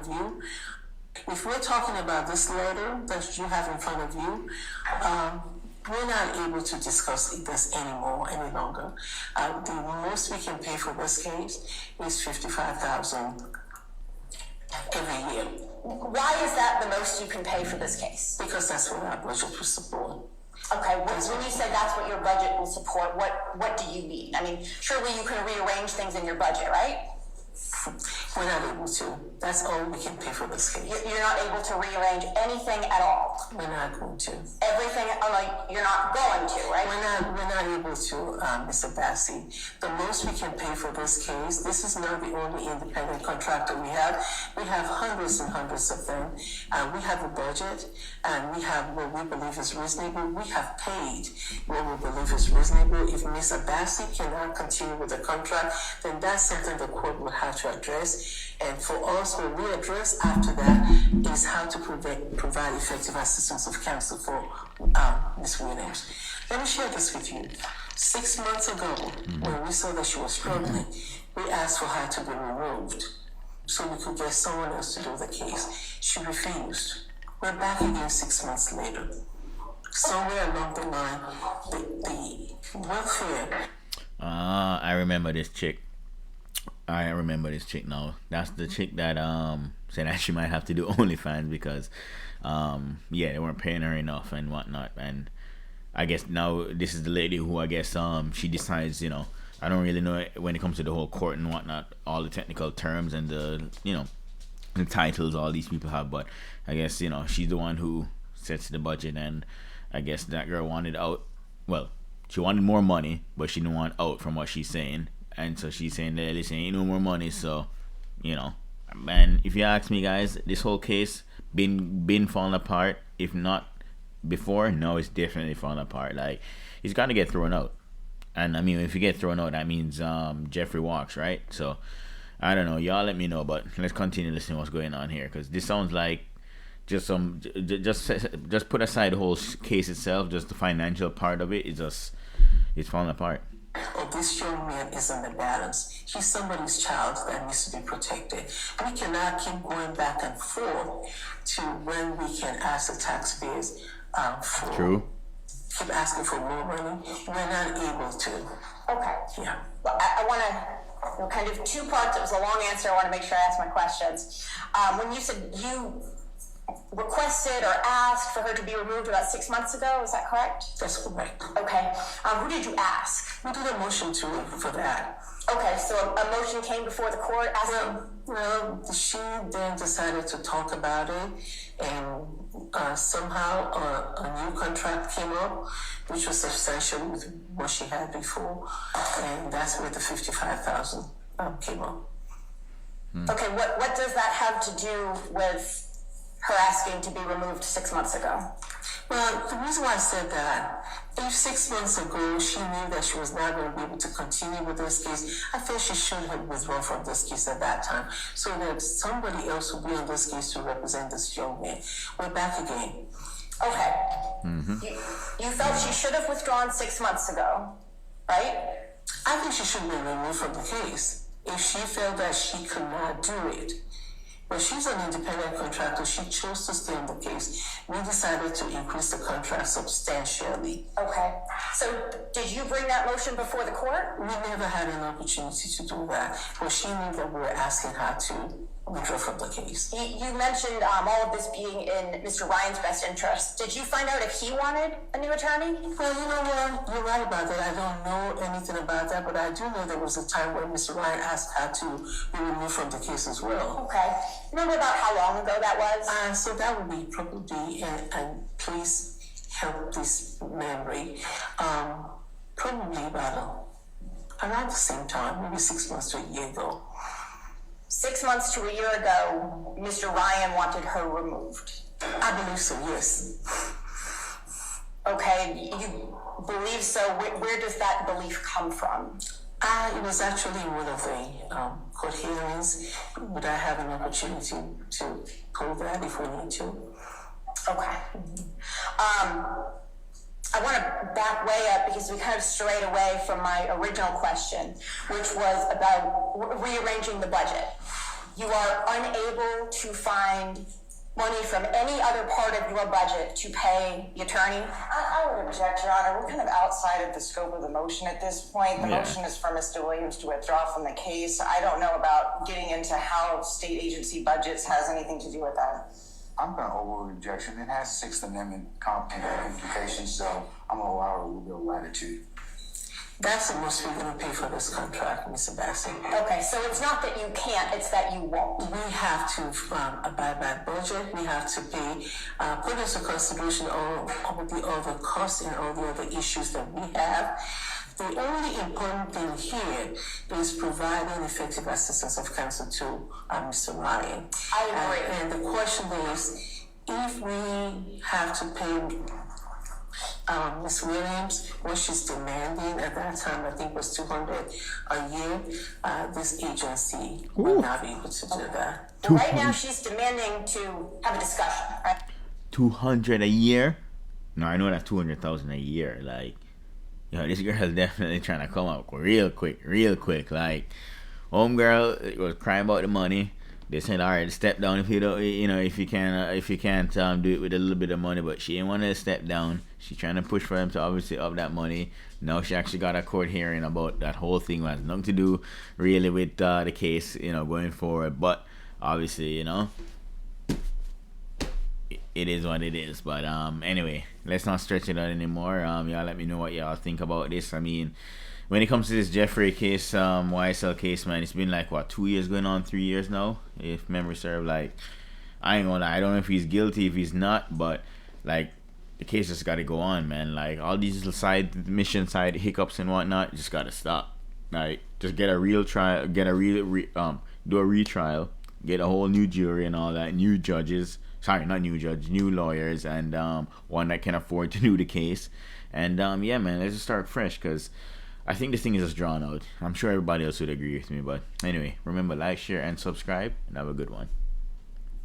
of you, if we're talking about this letter that you have in front of you, we're not able to discuss this anymore, any longer. The most we can pay for this case is $55,000 every year. Why is that the most you can pay for this case? Because that's what our budget will support. Okay, when you say that's what your budget will support, what do you mean? I mean, surely you can rearrange things in your budget, right? We're not able to. That's all we can pay for this case. You're not able to rearrange anything at all? We're not going to. Everything, like, you're not going to, right? We're not able to, Mr. Bassi. The most we can pay for this case, this is not the only independent contractor we have. We have hundreds and hundreds of them. We have a budget, and we have what we believe is reasonable. We have paid what we believe is reasonable. If Mr. Bassi cannot continue with the contract, then that's something the court will have to address. And for us, what we address after that is how to provide effective assistance of counsel for Ms. Williams. Let me share this with you. 6 months ago, when we saw that she was struggling, we asked for her to be removed so we could get someone else to do the case. She refused. We're back again 6 months later. Somewhere along the line, the welfare. I remember this chick. I remember this chick now. That's the chick that said that she might have to do OnlyFans because they weren't paying her enough and whatnot. And I guess now this is the lady who I guess she decides, I don't really know when it comes to the whole court and whatnot, all the technical terms and the the titles all these people have, but I guess she's the one who sets the budget, and I guess that girl wanted out. Well, she wanted more money, but she didn't want out from what she's saying. And so she's saying that listen, ain't no more money. So, man, if you ask me, guys, this whole case been falling apart. If not before, no, it's definitely falling apart. Like, he's got to get thrown out. And I mean, if you get thrown out, that means Jeffrey walks, right? So I don't know. Y'all let me know. But let's continue listening what's going on here, because this sounds like just put aside the whole case itself. Just the financial part of it is it's falling apart. Oh, this young man is in the balance. He's somebody's child that needs to be protected. We cannot keep going back and forth to when we can ask the taxpayers for. True. Keep asking for more money. We're not able to. Okay. Yeah. Well, I want to, kind of two parts. It was a long answer. I want to make sure I ask my questions. When you said you requested or asked for her to be removed about 6 months ago, is that correct? That's correct. Okay. Who did you ask? We did a motion for that. Okay, so a motion came before the court asking... Well, she then decided to talk about it, and somehow a new contract came up, which was substantial with what she had before, and that's where the $55,000 came up. Okay, what does that have to do with her asking to be removed 6 months ago? Well, the reason why I said that, if 6 months ago she knew that she was not going to be able to continue with this case, I feel she should have withdrawn from this case at that time, so that somebody else would be on this case to represent this young man. We're back again. Okay. You felt she should have withdrawn 6 months ago, right? I think she should be removed from the case if she felt that she could not do it. But she's an independent contractor. She chose to stay on the case. We decided to increase the contract substantially. Okay. So did you bring that motion before the court? We never had an opportunity to do that. But she knew that we were asking her to withdraw from the case. You mentioned all of this being in Mr. Ryan's best interest. Did you find out if he wanted a new attorney? Well, you know what? You're right about that. I don't know anything about that, but I do know there was a time when Mr. Ryan asked her to be removed from the case as well. Okay. Remember about how long ago that was? So that would be probably, and please help this memory, probably about around the same time, maybe 6 months to a year ago. 6 months to a year ago, Mr. Ryan wanted her removed. I believe so, yes. Okay, you believe so. Where does that belief come from? It was actually one of the court hearings. Would I have an opportunity to pull that if we need to? Okay. I want to back way up because we kind of strayed away from my original question, which was about rearranging the budget. you are unable to find money from any other part of your budget to pay the attorney? I would object, Your Honor. We're kind of outside of the scope of the motion at this point. The Yeah. motion is for Mr. Williams to withdraw from the case. I don't know about getting into how state agency budgets has anything to do with that. I'm going to overrule the objection. It has Sixth Amendment implications, so I'm going to allow a little bit of latitude. That's the most we're gonna pay for this contract, Mr. Bassey. Okay, so it's not that you can't, it's that you won't. We have to abide by budget. We have to pay, put into consideration all the costs and all the other issues that we have. The only important thing here is providing effective assistance of counsel to Mr. Ryan. I agree. And the question is, if we have to pay Ms. Williams, what she's demanding at that time, I think was $200 a year. This agency will not be able to do that. Well, right now, she's demanding to have a discussion, right? 200 a year? No, I know that's 200,000 a year. Like, yo, this girl's definitely trying to come up real quick. Like, homegirl was crying about the money. They said, all right, step down if you don't, if you can't do it with a little bit of money. But she didn't want to step down. She's trying to push for them to obviously up that money. Now she actually got a court hearing about that whole thing. It has nothing to do really with the case, going forward. But obviously, it is what it is. But anyway, let's not stretch it out anymore. Y'all let me know what y'all think about this. I mean, when it comes to this Jeffrey case, YSL case, man, it's been like 2 years going on, 3 years now, if memory serves. Like, I ain't gonna lie, I don't know if he's guilty, if he's not, but like, the case just gotta go on, man. Like, all these little side hiccups and whatnot just gotta stop. Like, just get a real trial, do a retrial, get a whole new jury and all that, new judges. Sorry, not new judge, new lawyers, and one that can afford to do the case. And yeah, man, let's just start fresh, because I think this thing is just drawn out. I'm sure everybody else would agree with me, but anyway, remember, like, share, and subscribe, and have a good one.